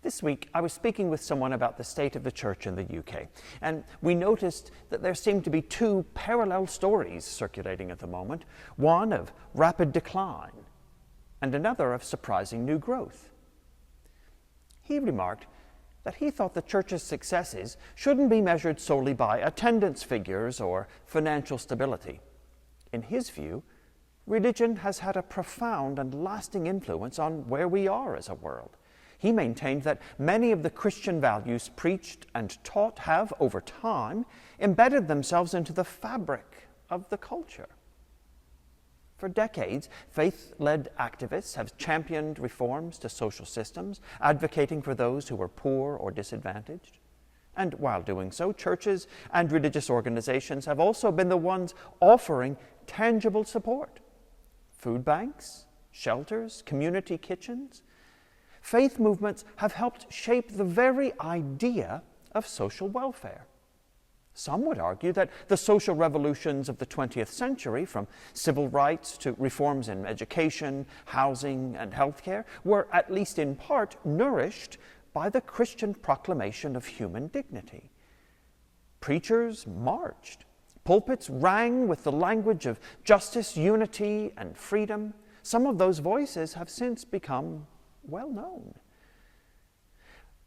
This week, I was speaking with someone about the state of the church in the UK, and we noticed that there seemed to be two parallel stories circulating at the moment, one of rapid decline and another of surprising new growth. He remarked that he thought the church's successes shouldn't be measured solely by attendance figures or financial stability. In his view, religion has had a profound and lasting influence on where we are as a world. He maintained that many of the Christian values preached and taught have, over time, embedded themselves into the fabric of the culture. For decades, faith-led activists have championed reforms to social systems, advocating for those who are poor or disadvantaged. And while doing so, churches and religious organizations have also been the ones offering tangible support. Food banks, shelters, community kitchens. Faith movements have helped shape the very idea of social welfare. Some would argue that the social revolutions of the 20th century, from civil rights to reforms in education, housing, and healthcare, were at least in part nourished by the Christian proclamation of human dignity. Preachers marched. Pulpits rang with the language of justice, unity, and freedom. Some of those voices have since become well known.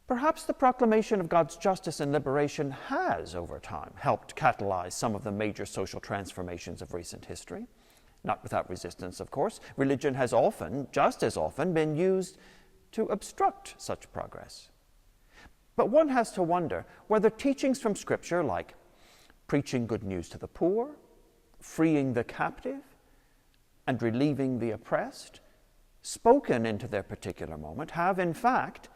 Perhaps the proclamation of God's justice and liberation has, over time, helped catalyze some of the major social transformations of recent history. Not without resistance, of course. Religion has often, just as often, been used to obstruct such progress. But one has to wonder whether teachings from Scripture like preaching good news to the poor, freeing the captive, and relieving the oppressed, spoken into their particular moment, have in fact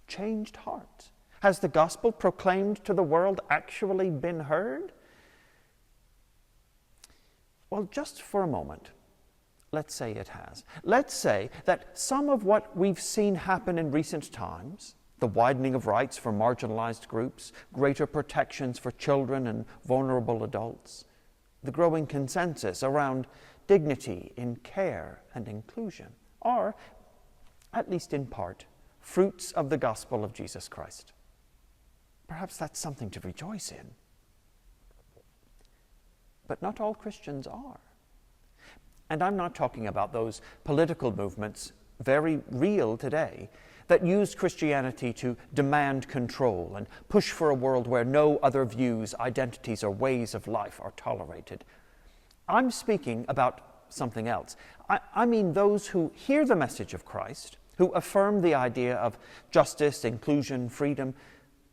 changed hearts. Has the gospel proclaimed to the world actually been heard? Well, just for a moment, let's say it has. Let's say that some of what we've seen happen in recent times, the widening of rights for marginalized groups, greater protections for children and vulnerable adults, the growing consensus around dignity in care and inclusion, are, at least in part, fruits of the gospel of Jesus Christ. Perhaps that's something to rejoice in. But not all Christians are. And I'm not talking about those political movements, very real today, that use Christianity to demand control and push for a world where no other views, identities, or ways of life are tolerated. I'm speaking about something else. I mean those who hear the message of Christ, who affirm the idea of justice, inclusion, freedom,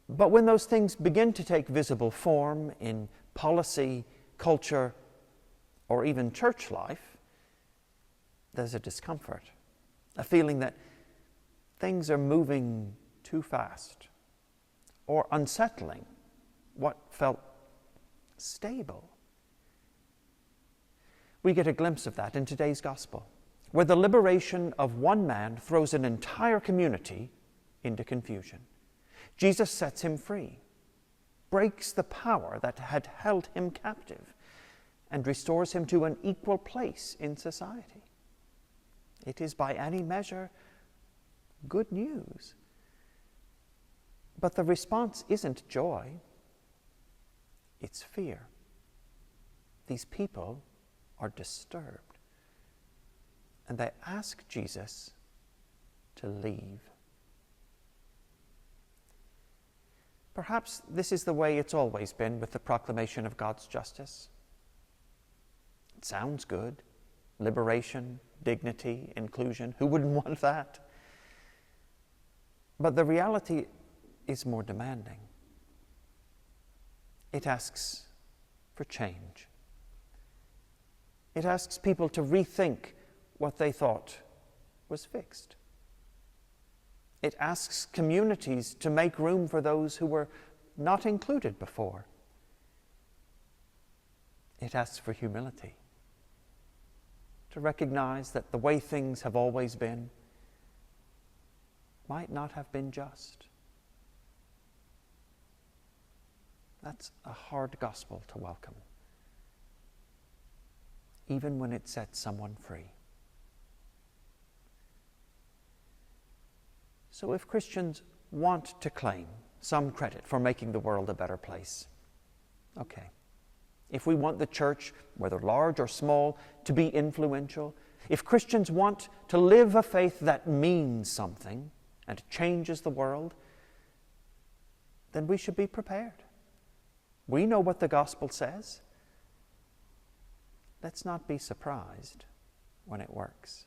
but when those things begin to take visible form in policy, culture, or even church life, there's a discomfort, a feeling that things are moving too fast, or unsettling what felt stable. We get a glimpse of that in today's gospel, where the liberation of one man throws an entire community into confusion. Jesus sets him free, breaks the power that had held him captive, and restores him to an equal place in society. It is by any measure good news. But the response isn't joy, it's fear. These people are disturbed. And they ask Jesus to leave. Perhaps this is the way it's always been with the proclamation of God's justice. It sounds good. Liberation, dignity, inclusion. Who wouldn't want that? But the reality is more demanding. It asks for change. It asks people to rethink what they thought was fixed. It asks communities to make room for those who were not included before. It asks for humility, to recognize that the way things have always been might not have been just. That's a hard gospel to welcome, even when it sets someone free. So if Christians want to claim some credit for making the world a better place, okay. If we want the church, whether large or small, to be influential, if Christians want to live a faith that means something and changes the world, then we should be prepared. We know what the gospel says. Let's not be surprised when it works.